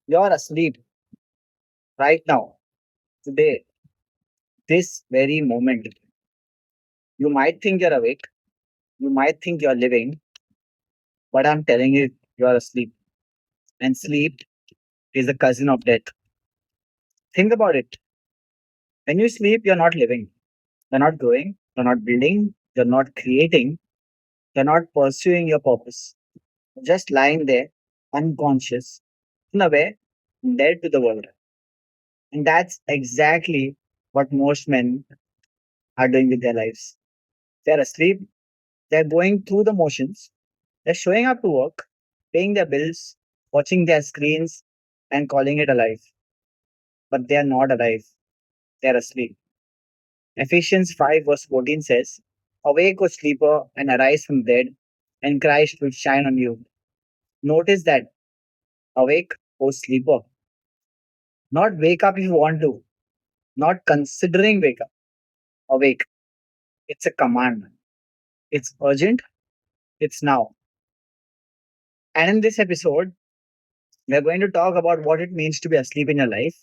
You're asleep right now, today, this very moment. You might think you're awake, you might think you're living, but I'm telling you, you're asleep. And sleep is a cousin of death. Think about it. When you sleep, you're not living, you're not growing, you're not building, you're not creating, you're not pursuing your purpose. You're just lying there, unconscious, in a way, dead to the world. And that's exactly what most men are doing with their lives. They're asleep, they're going through the motions, they're showing up to work, paying their bills, watching their screens, and calling it alive. But they are not alive, they're asleep. Ephesians 5 verse 14 says, "Awake, O sleeper, and arise from dead, and Christ will shine on you." Notice that, awake, O sleeper. Not wake up if you want to, not considering wake up. Awake. It's a command. It's urgent. It's now. And in this episode, we're going to talk about what it means to be asleep in your life.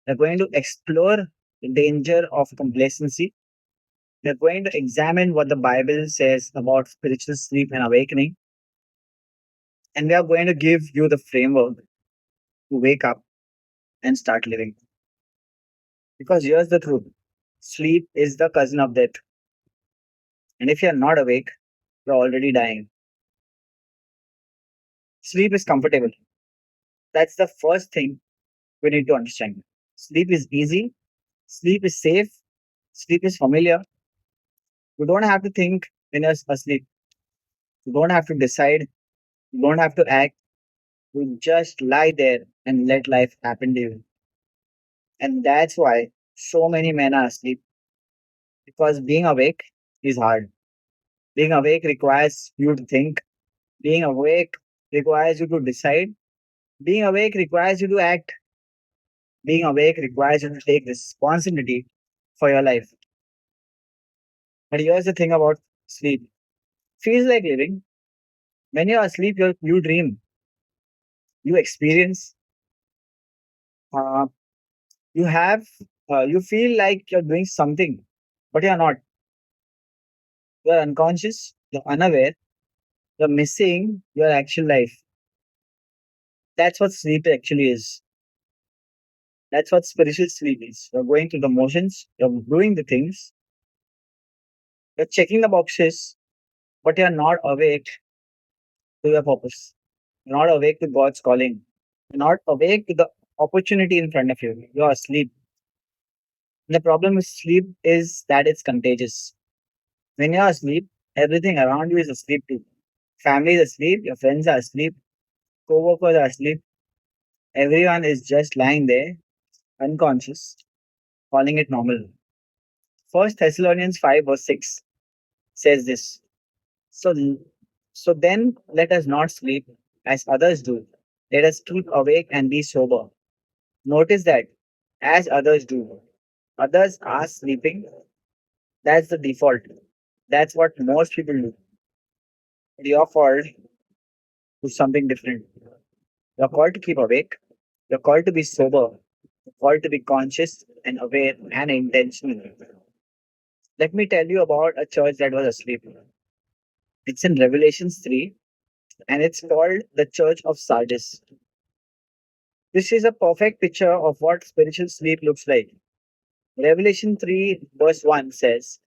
We're going to explore the danger of complacency. We're going to examine what the Bible says about spiritual sleep and awakening. And we are going to give you the framework to wake up and start living. Because here's the truth, sleep is the cousin of death. And if you're not awake, you're already dying. Sleep is comfortable. That's the first thing we need to understand. Sleep is easy, sleep is safe, sleep is familiar. You don't have to think when you're asleep. You don't have to decide. You don't have to act. You just lie there and let life happen to you. And that's why so many men are asleep. Because being awake is hard. Being awake requires you to think. Being awake requires you to decide. Being awake requires you to act. Being awake requires you to take responsibility for your life. But here's the thing about sleep. Feels like living. When you're asleep, you dream, you experience, uh, you have, you feel like you're doing something, but you're not. You're unconscious, you're unaware, you're missing your actual life. That's what sleep actually is. That's what spiritual sleep is. You're going through the motions, you're doing the things, you're checking the boxes, but you're not awake to your purpose. You're not awake to God's calling. You're not awake to the opportunity in front of you. You're asleep. The problem with sleep is that it's contagious. When you're asleep, everything around you is asleep too. Family is asleep, your friends are asleep, co-workers are asleep. Everyone is just lying there, unconscious, calling it normal. First Thessalonians 5 verse 6 says this. So, so then let us not sleep as others do. Let us keep awake and be sober. Notice that as others do. Others are sleeping. That's the default. That's what most people do. But you're called to something different. You're called to keep awake. You're called to be sober. You're called to be conscious and aware and intentional. Let me tell you about a church that was asleep. It's in Revelations 3 and it's called the Church of Sardis. This is a perfect picture of what spiritual sleep looks like. Revelation 3 verse 1 says,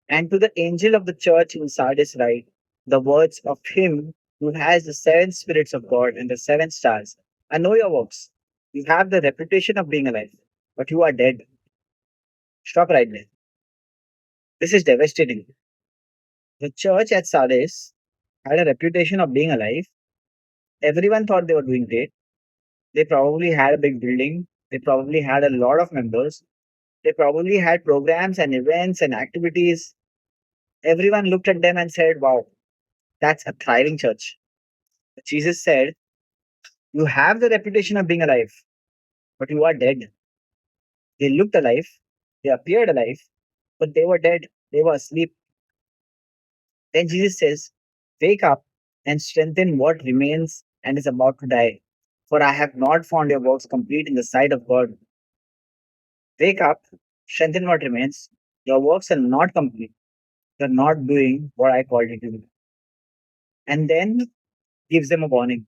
"And to the angel of the church in Sardis write the words of him who has the seven spirits of God and the seven stars. I know your works. You have the reputation of being alive, but you are dead." Stop right there. This is devastating. The church at Sardis had a reputation of being alive. Everyone thought they were doing great. They probably had a big building. They probably had a lot of members. They probably had programs and events and activities. Everyone looked at them and said, "Wow, that's a thriving church." But Jesus said, "You have the reputation of being alive, but you are dead." They looked alive, they appeared alive, but they were dead. They were asleep. Then Jesus says, "Wake up and strengthen what remains and is about to die." For I have not found your works complete in the sight of God. Wake up, strengthen what remains. Your works are not complete. You're not doing what I called you to do. And then gives them a warning.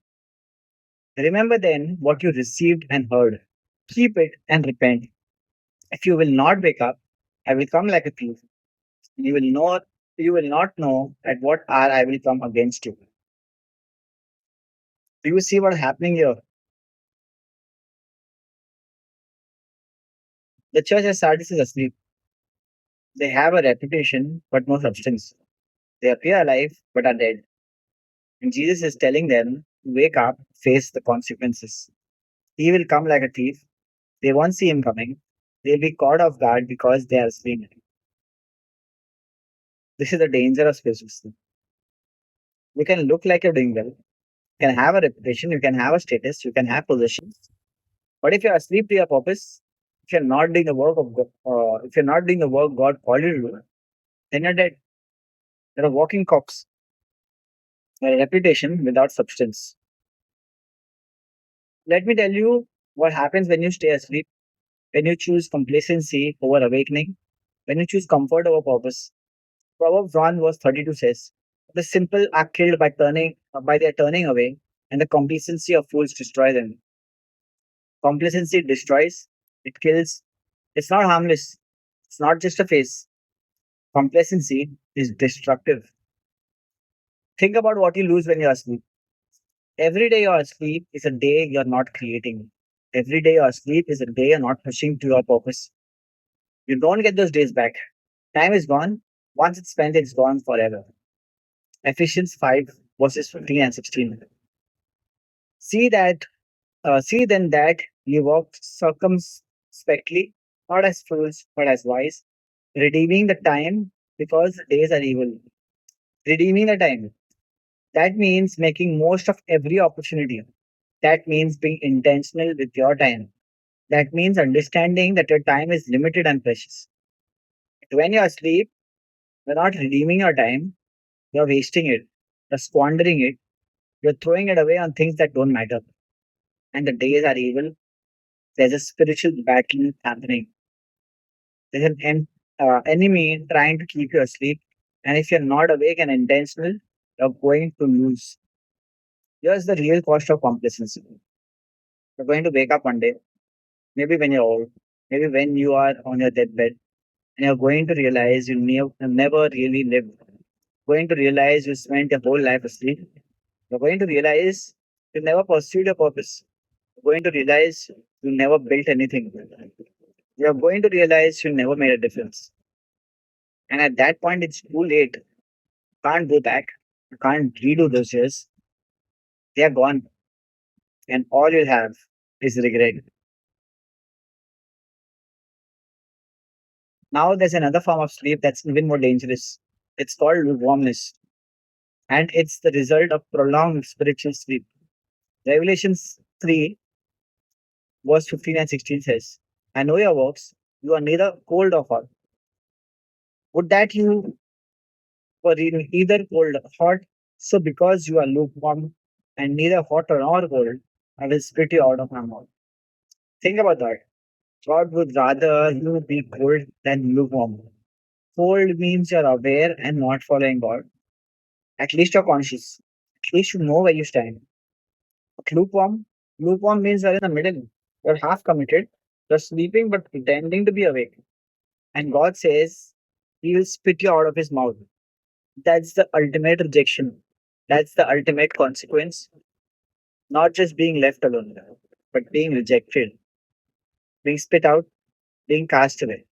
Remember then what you received and heard. Keep it and repent. If you will not wake up, I will come like a thief. You will not know at what hour I will come against you. Do you see what's happening here? The church at Sardis is asleep. They have a reputation but no substance. They appear alive but are dead. And Jesus is telling them to wake up, face the consequences. He will come like a thief. They won't see him coming. They'll be caught off guard because they are asleep. This is the danger of spiritualism. You can look like you're doing well. You can have a reputation. You can have a status. You can have possessions. But if you're asleep to your purpose, if you're not doing the work of God, if you're not doing the work God called you to do, then you're dead. You're a walking corpse. A reputation without substance. Let me tell you what happens when you stay asleep, when you choose complacency over awakening, when you choose comfort over purpose. Proverbs 1 verse 32 says, "The simple are killed by their turning away, and the complacency of fools destroy them." Complacency destroys, it kills. It's not harmless. It's not just a phase. Complacency is destructive. Think about what you lose when you're asleep. Every day you're asleep is a day you're not creating. Every day you're asleep is a day you're not pushing to your purpose. You don't get those days back. Time is gone. Once it's spent, it's gone forever. Ephesians 5 verses 15 and 16. See that, see then that you walk circumspectly, not as fools, but as wise, redeeming the time because the days are evil. Redeeming the time. That means making most of every opportunity. That means being intentional with your time. That means understanding that your time is limited and precious. When you're asleep, you're not redeeming your time, you're wasting it, you're squandering it, you're throwing it away on things that don't matter. And the days are evil. There's a spiritual battle happening. There's an enemy trying to keep you asleep. And if you're not awake and intentional, you're going to lose. Here's the real cost of complacency. You're going to wake up one day, maybe when you're old, maybe when you are on your deathbed, and you're going to realize you never really lived. Going to realize you spent your whole life asleep. You're going to realize you never pursued your purpose. You're going to realize you never built anything. You're going to realize you never made a difference. And at that point, it's too late. You can't go back. You can't redo those years. They are gone. And all you'll have is regret. Now, there's another form of sleep that's even more dangerous. It's called lukewarmness. And it's the result of prolonged spiritual sleep. Revelations 3, verse 15 and 16 says, "I know your works. You are neither cold or hot. Would that you were in either cold or hot. So because you are lukewarm and neither hot nor cold, I will spit you out of my mouth." Think about that. God would rather you be cold than lukewarm. Cold means you're aware and not following God. At least you're conscious. At least you know where you stand. But lukewarm means you're in the middle. You're half committed. You're sleeping but pretending to be awake. And God says He will spit you out of His mouth. That's the ultimate rejection. That's the ultimate consequence. Not just being left alone, but being rejected, being spit out, being cast away.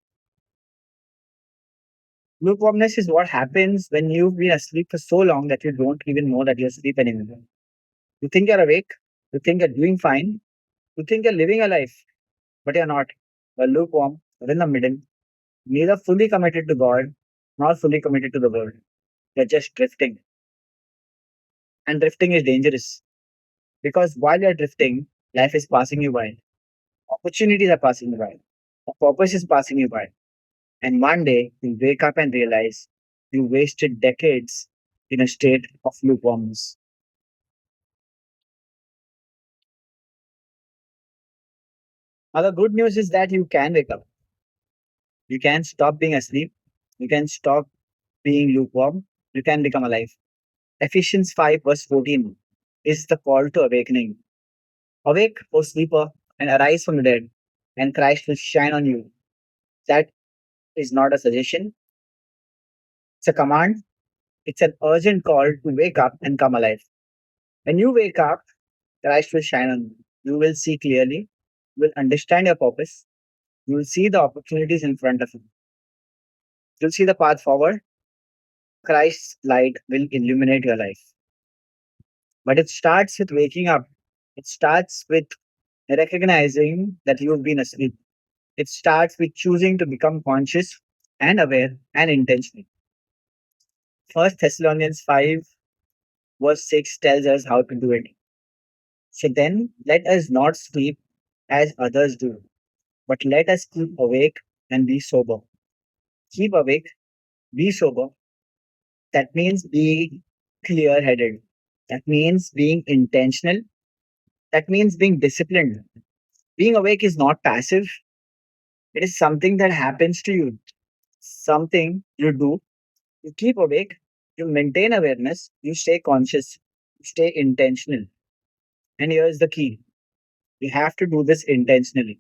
Lukewarmness is what happens when you've been asleep for so long that you don't even know that you're asleep anymore. You think you're awake, you think you're doing fine, you think you're living a life, but you're not. You're lukewarm, you're in the middle, neither fully committed to God nor fully committed to the world. You're just drifting. And drifting is dangerous because while you're drifting, life is passing you by. Opportunities are passing you by. A purpose is passing you by. And one day you wake up and realize you wasted decades in a state of lukewarmness. Now, the good news is that you can wake up. You can stop being asleep. You can stop being lukewarm. You can become alive. Ephesians 5, verse 14 is the call to awakening. Awake, O sleeper, and arise from the dead, and Christ will shine on you. That is not a suggestion, it's a command. It's an urgent call to wake up and come alive. When you wake up, Christ will shine on you. You will see clearly. You will understand your purpose. You will see the opportunities in front of you. You'll see the path forward. Christ's light will illuminate your life. But it starts with waking up. It starts with recognizing that you've been asleep. It starts with choosing to become conscious and aware and intentional. First Thessalonians 5 verse 6 tells us how to do it. So then let us not sleep as others do, but let us keep awake and be sober. Keep awake, be sober. That means being clear headed. That means being intentional. That means being disciplined. Being awake is not passive, it is something that happens to you, something you do. You keep awake, you maintain awareness, you stay conscious, you stay intentional. And here's the key, you have to do this intentionally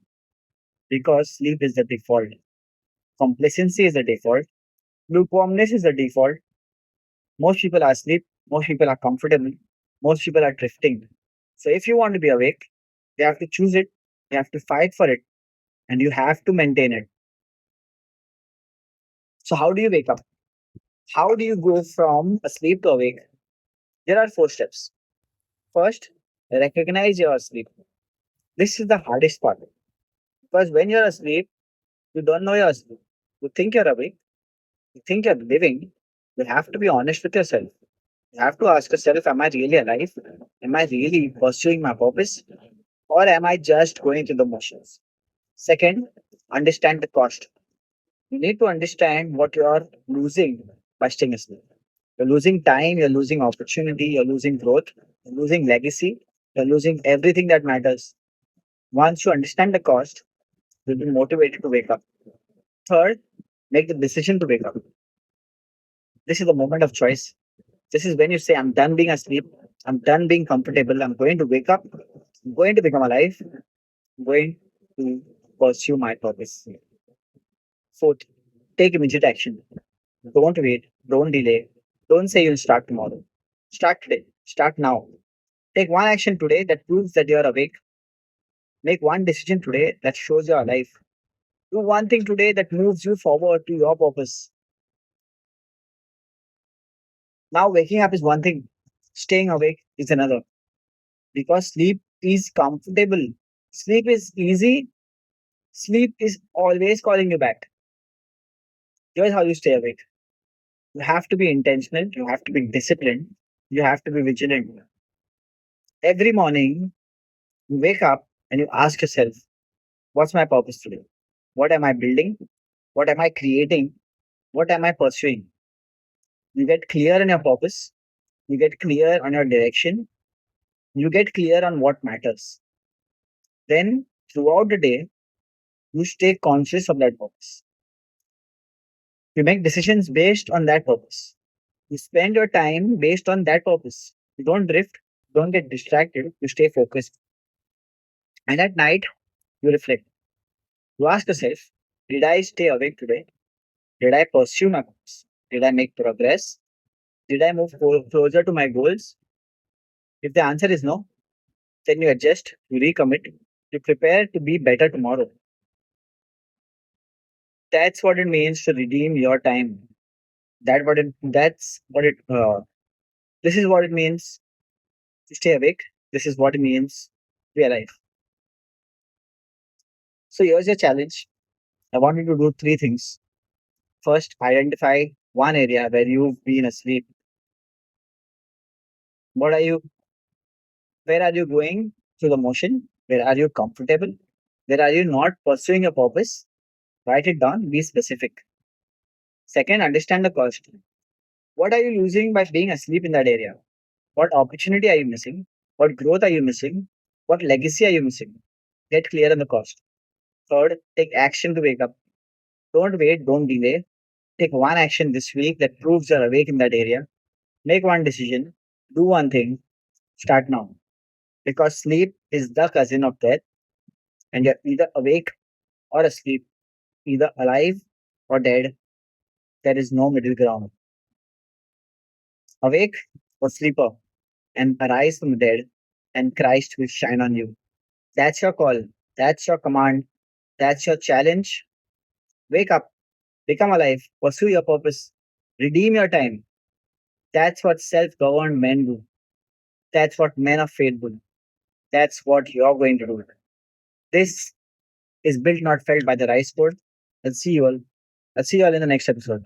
because sleep is the default, complacency is the default, lukewarmness is the default. Most people are asleep, most people are comfortable, most people are drifting. So if you want to be awake, you have to choose it, you have to fight for it, and you have to maintain it. So, how do you wake up? How do you go from asleep to awake? There are four steps. First, recognize you're asleep. This is the hardest part because when you're asleep, you don't know you're asleep. You think you're awake, you think you're living. You have to be honest with yourself. You have to ask yourself, am I really alive? Am I really pursuing my purpose? Or am I just going through the motions? Second, understand the cost. You need to understand what you are losing by staying asleep. You're losing time, you're losing opportunity, you're losing growth, you're losing legacy, you're losing everything that matters. Once you understand the cost, you'll be motivated to wake up. Third, make the decision to wake up. This is the moment of choice. This is when you say, I'm done being asleep, I'm done being comfortable, I'm going to wake up, I'm going to become alive, I'm going to pursue my purpose. Fourth, take immediate action. Don't wait, don't delay, don't say you'll start tomorrow. Start today, start now. Take one action today that proves that you're awake. Make one decision today that shows you're alive. Do one thing today that moves you forward to your purpose. Now, waking up is one thing, staying awake is another. Because sleep is comfortable, sleep is easy, sleep is always calling you back. Here's how you stay awake. You have to be intentional, you have to be disciplined, you have to be vigilant. Every morning, you wake up and you ask yourself, what's my purpose today? What am I building? What am I creating? What am I pursuing? You get clear on your purpose, you get clear on your direction, you get clear on what matters. Then, throughout the day, you stay conscious of that purpose. You make decisions based on that purpose. You spend your time based on that purpose. You don't drift, don't get distracted, you stay focused. And at night, you reflect. You ask yourself, did I stay awake today? Did I pursue my purpose? Did I make progress? Did I move closer to my goals? If the answer is no, then you adjust, you recommit, you prepare to be better tomorrow. That's what it means to redeem your time. That's what it this is what it means to stay awake. This is what it means to be alive. So here's your challenge. I want you to do three things. First, identify one area where you've been asleep. What are you where are you going through the motion? Where are you comfortable? Where are you not pursuing a purpose? Write it down, be specific. Second, understand the cost. What are you losing by being asleep in that area? What opportunity are you missing? What growth are you missing? What legacy are you missing? Get clear on the cost. Third, take action to wake up. Don't wait, don't delay. Take one action this week that proves you're awake in that area. Make one decision, do one thing, start now. Because sleep is the cousin of death, and you're either awake or asleep, either alive or dead. There is no middle ground. Awake or sleeper, and arise from the dead, and Christ will shine on you. That's your call. That's your command. That's your challenge. Wake up, become alive, pursue your purpose, redeem your time. That's what self governed men do. That's what men of faith do. That's what you're going to do. This is built, not felt by the rice code. I'll see you all. I'll see you all in the next episode.